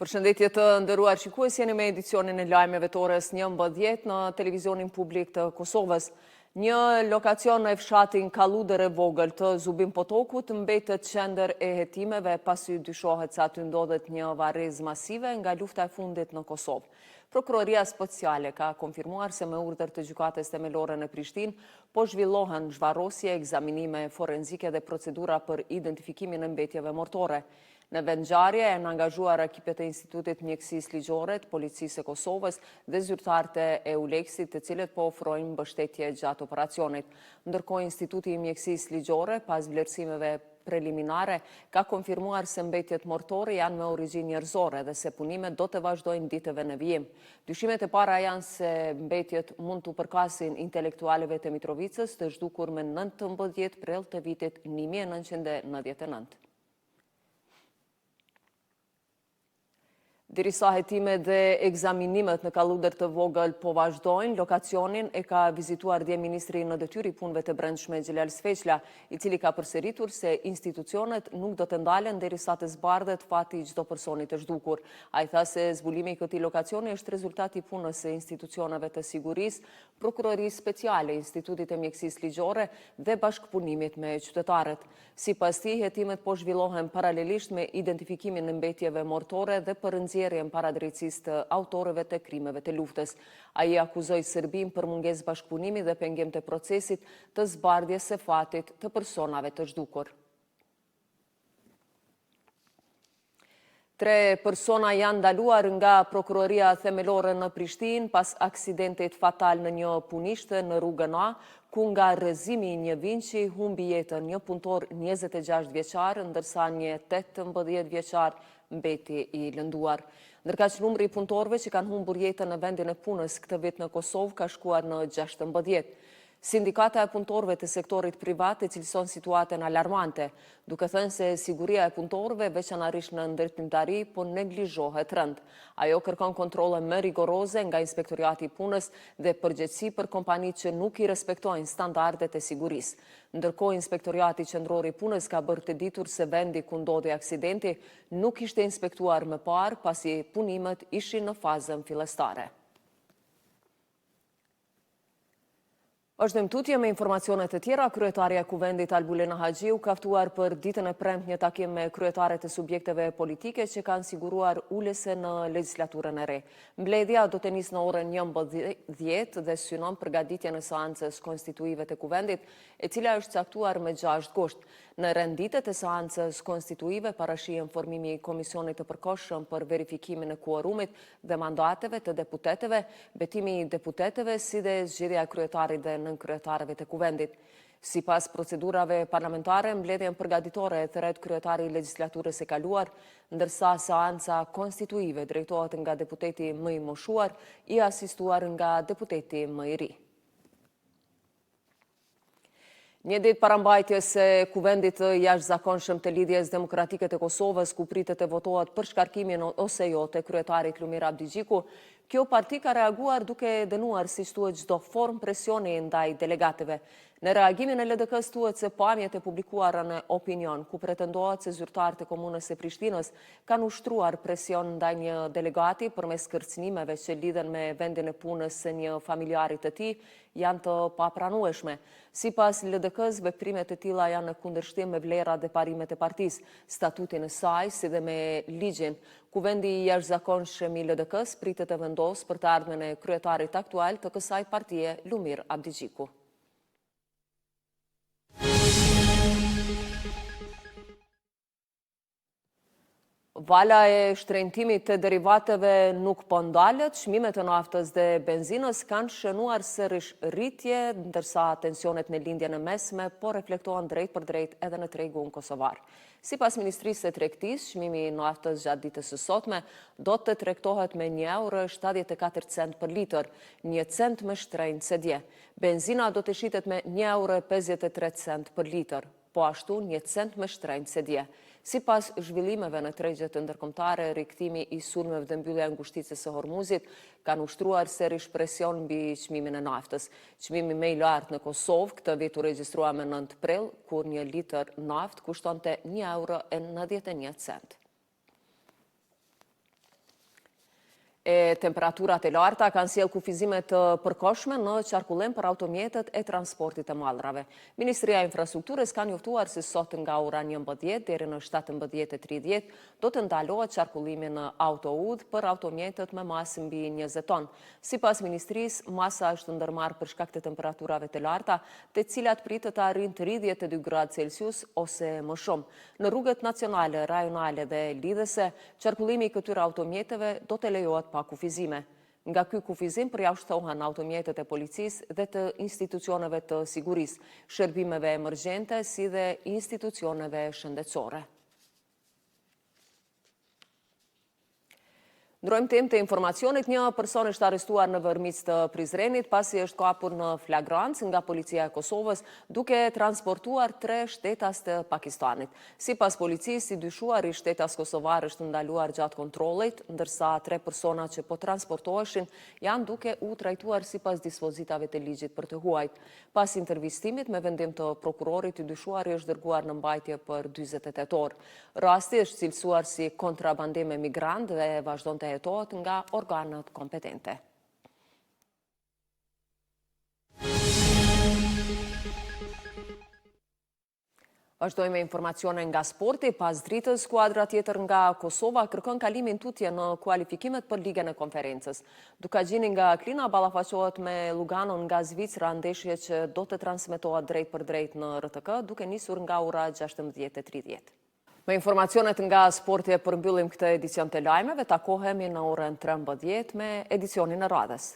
Përshëndetje të nderuar shikues, jeni me edicionin e lajmeve të orës 11 në televizionin publik të Kosovës. Një lokacion në fshatin Kalluder e vogël të Zubin Potokut mbetet qendër e hetimeve pasi dyshohet se aty ndodhet një varrezë masive nga lufta e fundit në Kosovë. Prokuroria Speciale ka konfirmuar se me urdhër të gjykatës themelore në Prishtinë po zhvillohen zhvarrosje, ekzaminime forenzike dhe procedura për identifikimin e mbetjeve mortore. Në vendngjarje janë angazhuar ekipet e Institutit Mjekësisë Ligjore të Policisë së Kosovës dhe zyrtarët e EULEX-it, të cilët po ofrojnë mbështetje gjatë operacionit. Ndërkohë Instituti i Mjekësisë Ligjore, pas vlerësimeve preliminare, ka konfirmuar se mbetjet mortore janë me origjinë njerëzore dhe se punimet do të vazhdojnë ditëve në vijim. Dyshimet e para janë se mbetjet mund të përkasin intelektualeve të Mitrovicës, të zhdukur me 19 prill të vitit 1999. Derisa hetimet dhe ekzaminimet në Kalluder të vogël po vazhdojnë, lokacionin e ka vizituar dje ministri në detyrë i punëve të brendshme Xhelal Sfeqla, i cili ka përsëritur se institucionet nuk do të ndalen derisa të zbardhet fati i çdo personi të zhdukur. Ai tha se zbulimi i këtij lokacioni është rezultati i punës së institucioneve të sigurisë, Prokurorisë Speciale, Institutit të Mjekësisë Ligjore dhe bashkëpunimit me qytetarët. Sipas tij, hetimet po zhvillohen paralelisht me identifikimin e mbetjeve mortore dhe përnxjerrjen para drejtësisë të autorëve të krimeve të luftës. Ai akuzoi Serbinë për mungesë bashkëpunimi dhe pengim të procesit të zbardhjes së fatit të personave të zhdukur. 3 persona janë ndaluar nga Prokuroria Themelore në Prishtinë pas aksidentit fatal në një punishte në rrugën A, ku nga rrëzimi i një vinçi humbi jetën një punëtor 26 vjeçar, ndërsa një 18 vjeçar mbeti i lënduar. Ndërkaq numri i punëtorëve që kanë humbur jetën në vendin e punës këtë vit në Kosovë ka shkuar në 16. Sindikata e punëtorëve të sektorit privat e cilëson situatën alarmante, duke thënë se siguria e punëtorëve veçanërisht në ndërtimtari po neglizhohet rënd. Ajo kërkon kontrolle më rigoroze nga Inspektorati i Punës dhe përgjegjësi për kompanitë që nuk i respektojnë standardet e sigurisë. Ndërkohë Inspektorati Qendror i Punës ka bërë të ditur se vendi ku ndodhi aksidenti nuk ishte inspektuar më parë pasi punimet ishin në fazën fillestare. Është në tutje me informacionet e tjera, kryetaria e Kuvendit Albulena Haxhiu ka ftuar për ditën e premte një takim me kryetaret e subjekteve politike që kanë siguruar ulëse në legjislaturën e re. Mbledhja do të nisë në orën 11 dhe synon përgatitjen e seancës konstituive të Kuvendit, e cila është caktuar me 6 gusht. Në renditet e seancës konstituive parashihen formimi i komisionit të përkohshëm për verifikimin e kuorumit dhe mandateve të deputetëve, betimi i deputetëve si dhe zgjedhja e kryetarit dhe nënkryetarëve të Kuvendit. Sipas procedurave parlamentare, mbledhjen përgatitore e thret kryetari i legjislaturës së kaluar, ndërsa seanca konstituive drejtohet nga deputeti më i moshuar, i asistuar nga deputeti më i ri. Një ditë para mbajtjes së Kuvendit të jashtëzakonshëm të Lidhjes Demokratike të Kosovës, ku pritet të votohet për shkarkimin ose jo të kryetarit Lumir Abdigjiku, kjo parti ka reaguar duke dënuar si thuhet çdo formë presioni ndaj delegatëve. Në reagimin e LDK-s thuhet se pamjet e publikuara në Opinion, ku pretendohet se zyrtarët e Komunës së Prishtinës kanë ushtruar presion ndaj një delegati përmes kërcënimeve që lidhen me vendin e punës së një familjarit të tij, janë të papranueshme. Sipas LDK-s, veprimet e tilla janë në kundërshtim me vlerat dhe parimet e partisë, statutin e saj, si dhe me ligjin. Kuvendi i jashtëzakonshëm i LDK-s pritet të vendosë për të ardhmen e kryetarit aktual të kësaj partie, Lumir Abdigjiku. Vala e shtrenjtimit të derivateve nuk po ndalet, çmimet e naftës dhe benzinës kanë shënuar sërish rritje, ndërsa tensionet në lindjen e mesme po reflektohen drejt për drejt edhe në tregun kosovar. Sipas Ministrisë së Tregtisë, çmimi i naftës gjatë ditës së sotme do të tregtohet me €1,74 për litër, 1 cent më shtrenjtë se dje. Benzina do të shitet me €1,53 për litër, po ashtu 1 cent më shtrenjtë se dje. Sipas zhvillimeve në tregjet ndërkombëtare, rikthimi i sulmeve dhe mbyllja e ngushticës së Hormuzit kanë ushtruar sërish presion mbi çmimin e naftës. Çmimi më i lartë në Kosovë këtë vit u regjistrua me 9 prill, kur 1 litër naftë kushtonte €1,91. Temperaturat e larta kanë sjellë kufizime të përkohshme në qarkullim për automjetet e transportit të mallrave. Ministria e Infrastrukturës ka njoftuar se sot nga ora 11 deri në 17:30 do të ndalohet qarkullimi në autoudhë për automjetet me masë mbi 20 ton. Sipas ministrisë, masa është ndërmarrë për shkak të temperaturave të larta, të cilat pritet të arrijnë 32 gradë Celsius ose më shumë. Në rrugët nacionale, rajonale dhe lidhëse, qarkullimi i këtyre automjeteve do të lejohet pa kufizime. Nga ky kufizim përjashtohen automjetet e policisë dhe të institucioneve të sigurisë, shërbimeve emergjente si dhe institucioneve shëndetësore. Ndrojmë temë të informacionit, një person është arrestuar në Vërmic të Prizrenit pasi është kapur në flagrancë nga policia e Kosovës duke transportuar 3 shtetas të Pakistanit. Sipas policisë, i dyshuari shtetas kosovar është ndaluar gjatë kontrollit, ndërsa 3 persona që po transportoheshin janë duke u trajtuar sipas dispozitave të ligjit për të huajt. Pas intervistimit me vendim të prokurorit, i dyshuari është dërguar në mbajtje për 48 orë. Rasti është cilësuar si kontrabandim e migrant dhe vazhdon të hetohet nga organet kompetente. Vazhdojmë me informacione nga sporti. Pas dritës, skuadra tjetër nga Kosova kërkon kalimin tutje në kualifikimet për Ligën e Konferencës. Dukagjini nga Klina ballafaqohet me Luganon nga Zvicra, ndeshje që do të transmetohet drejt për drejt në RTK, duke nisur nga ora 16:30. Me informacionet nga sporti e përmbyllim këtë edicion të lajmeve, takohemi në orën 13 me edicionin e radhës.